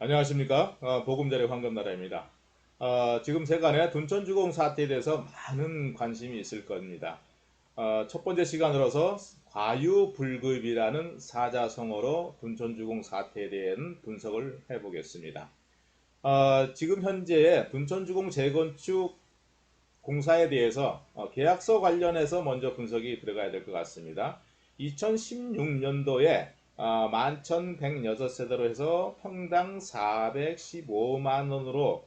안녕하십니까? 보금자리 황금나라입니다. 지금 세간에 둔촌주공 사태에 대해서 많은 관심이 있을 겁니다. 첫 번째 시간으로서 과유불급이라는 사자성어로 둔촌주공 사태에 대한 분석을 해보겠습니다. 지금 현재 둔촌주공 재건축 공사에 대해서 계약서 관련해서 먼저 분석이 들어가야 될 것 같습니다. 2016년도에 11,106세대로 해서 평당 415만 원으로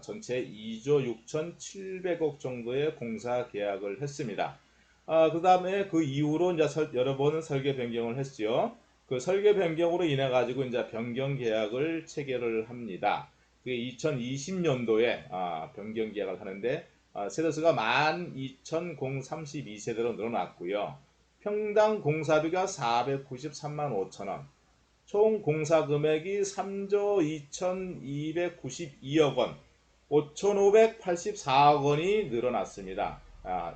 전체 2조 6,700억 정도의 공사 계약을 했습니다. 그 다음에 그 이후로 이제 여러 번 설계 변경을 했죠. 그 설계 변경으로 인해 가지고 이제 변경 계약을 체결을 합니다. 그게 2020년도에 변경 계약을 하는데 세대수가 12,032세대로 늘어났고요. 평당 공사비가 493만 5천 원, 총 공사 금액이 3조 2,292억 원, 5,584억 원이 늘어났습니다.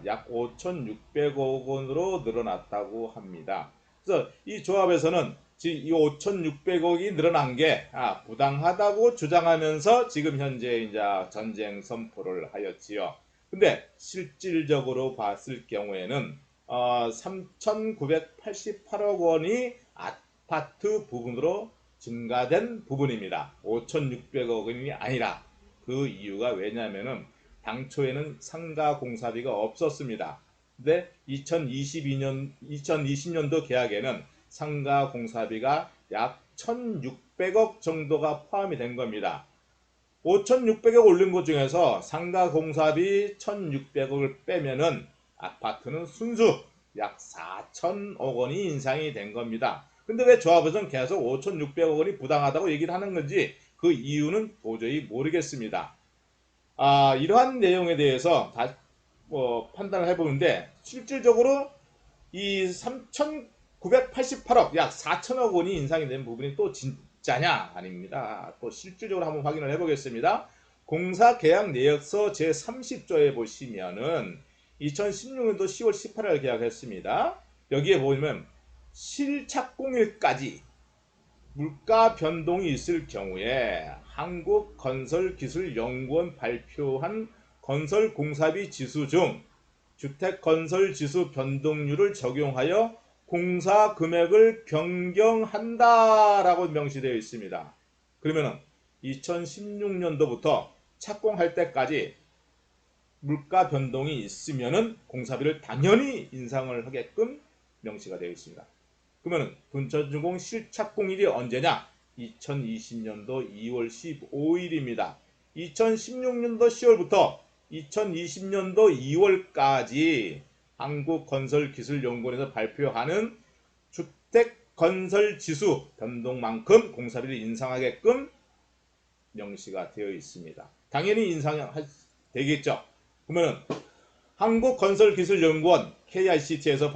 약 5,600억 원으로 늘어났다고 합니다. 그래서 이 조합에서는 이 5,600억이 늘어난 게 부당하다고 주장하면서 지금 현재 이제 전쟁 선포를 하였지요. 근데 실질적으로 봤을 경우에는 3,988억 원이 아파트 부분으로 증가된 부분입니다. 5,600억 원이 아니라 그 이유가 왜냐하면은 당초에는 상가 공사비가 없었습니다. 근데 2020년도 계약에는 상가 공사비가 약 1,600억 정도가 포함이 된 겁니다. 5,600억 올린 것 중에서 상가 공사비 1,600억을 빼면은 아파트는 순수 약 4,000억 원이 인상이 된 겁니다. 근데 왜 조합에서는 계속 5,600억 원이 부당하다고 얘기를 하는 건지 그 이유는 도저히 모르겠습니다. 이러한 내용에 대해서 판단을 해보는데 실질적으로 이 3,988억 약 4천억 원이 인상이 된 부분이 또 진짜냐 아닙니다. 또 실질적으로 한번 확인을 해보겠습니다. 공사 계약 내역서 제30조에 보시면은 2016년도 10월 18일 계약했습니다. 여기에 보면 실착공일까지 물가 변동이 있을 경우에 한국건설기술연구원 발표한 건설공사비 지수 중 주택건설지수 변동률을 적용하여 공사 금액을 변경한다라고 명시되어 있습니다. 그러면 2016년도부터 착공할 때까지 물가 변동이 있으면 공사비를 당연히 인상을 하게끔 명시가 되어 있습니다. 그러면 둔촌주공 실착공일이 언제냐? 2020년도 2월 15일입니다. 2016년도 10월부터 2020년도 2월까지 한국건설기술연구원에서 발표하는 주택건설지수 변동만큼 공사비를 인상하게끔 명시가 되어 있습니다. 당연히 인상되겠죠. 그러면 한국건설기술연구원 KICT에서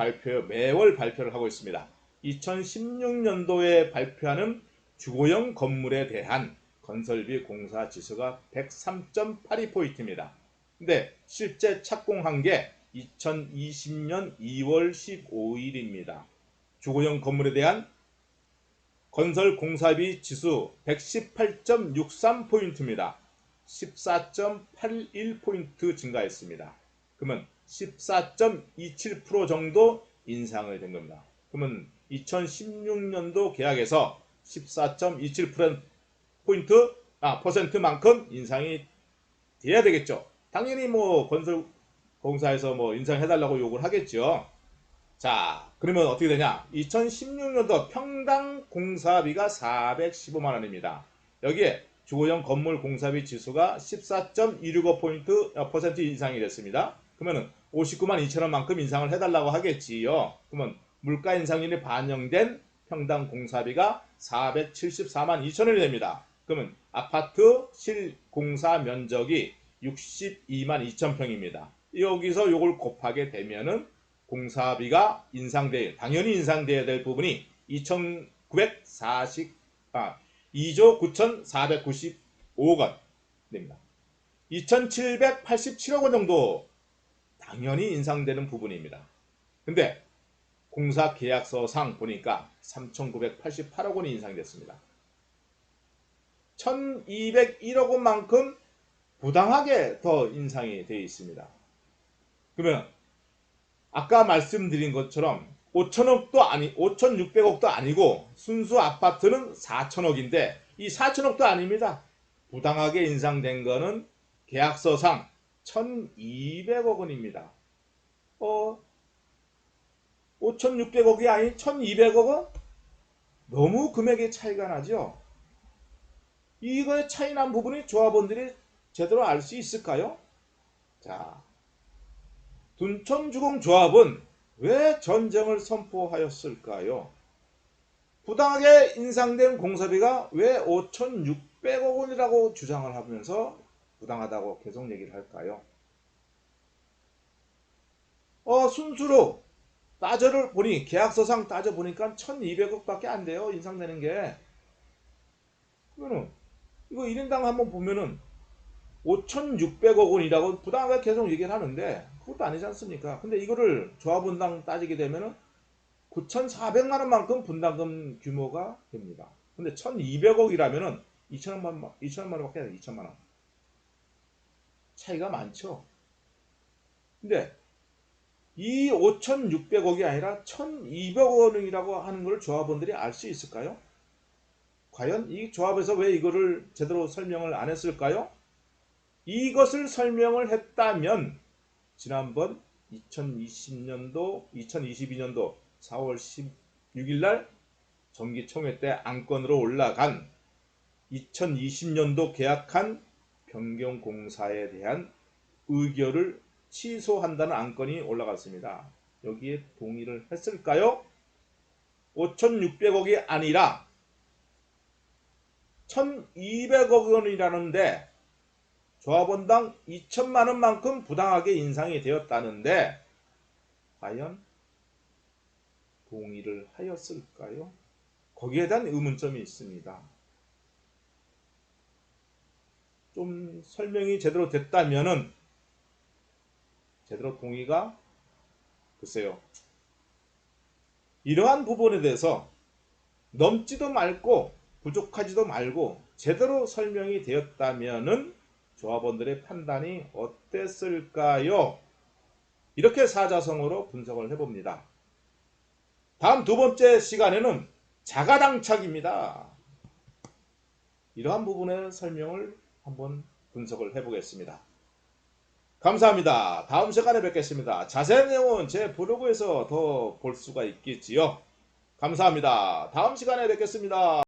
매월 발표를 하고 있습니다. 2016년도에 발표하는 주거용 건물에 대한 건설비 공사 지수가 103.82포인트입니다. 근데 실제 착공한 게 2020년 2월 15일입니다. 주거용 건물에 대한 건설 공사비 지수 118.63포인트입니다. 14.81포인트 증가했습니다. 그러면 14.27% 정도 인상을 된 겁니다. 그러면 2016년도 계약에서 14.27% 퍼센트만큼 인상이 돼야 되겠죠. 당연히 뭐 건설 공사에서 뭐 인상해달라고 요구를 하겠죠. 자, 그러면 어떻게 되냐? 2016년도 평당 공사비가 415만 원입니다. 여기에 주거용 건물 공사비 지수가 14.165% 이상이 됐습니다. 그러면 59만 2천 원만큼 인상을 해달라고 하겠지요. 그러면 물가 인상률이 반영된 평당 공사비가 474만 2천 원이 됩니다. 그러면 아파트 실공사 면적이 62만 2천 평입니다. 여기서 요걸 곱하게 되면은 공사비가 당연히 인상돼야 될 부분이 2조 9,495억 원 됩니다. 2,787억 원 정도 당연히 인상되는 부분입니다. 근데 공사 계약서상 보니까 3,988억 원이 인상됐습니다. 1201억 원만큼 부당하게 더 인상이 되어 있습니다. 그러면 아까 말씀드린 것처럼 5,600억도 아니고 순수 아파트는 4천억인데 이 4천억도 아닙니다. 부당하게 인상된 거는 계약서상 1,200억 원입니다. 5,600억이 아닌 1,200억 원? 너무 금액의 차이가 나죠. 이거의 차이 난 부분이 조합원들이 제대로 알 수 있을까요? 자, 둔촌주공조합은 왜 전쟁을 선포하였을까요? 부당하게 인상된 공사비가 왜 5,600억 원이라고 주장을 하면서 부당하다고 계속 얘기를 할까요? 순수로 따져를 보니 계약서상 따져보니까 1,200억밖에 안 돼요. 인상되는 게. 그러면 이거 1인당 한번 보면은 5,600억 원이라고 부당하게 계속 얘기를 하는데 그것도 아니지 않습니까? 근데 이거를 조합원당 따지게 되면은 9,400만 원만큼 분담금 규모가 됩니다. 근데 1,200억이라면은 2천만 원밖에 안 돼요. 2천만 원. 차이가 많죠. 근데 이 5,600억이 아니라 1,200억 원이라고 하는 걸 조합원들이 알 수 있을까요? 과연 이 조합에서 왜 이거를 제대로 설명을 안 했을까요? 이것을 설명을 했다면 지난번 2022년도 4월 16일 날 정기총회 때 안건으로 올라간 2020년도 계약한 변경공사에 대한 의결을 취소한다는 안건이 올라갔습니다. 여기에 동의를 했을까요? 5,600억이 아니라 1,200억 원이라는데 조합원당 2천만 원만큼 부당하게 인상이 되었다는데 과연 동의를 하였을까요? 거기에 대한 의문점이 있습니다. 좀 설명이 제대로 됐다면은 제대로 동의가 글쎄요. 이러한 부분에 대해서 넘지도 말고 부족하지도 말고 제대로 설명이 되었다면은 조합원들의 판단이 어땠을까요? 이렇게 사자성어로 분석을 해봅니다. 다음 두 번째 시간에는 자가당착입니다. 이러한 부분의 설명을 한번 분석을 해보겠습니다. 감사합니다. 다음 시간에 뵙겠습니다. 자세한 내용은 제 블로그에서 더 볼 수가 있겠지요. 감사합니다. 다음 시간에 뵙겠습니다.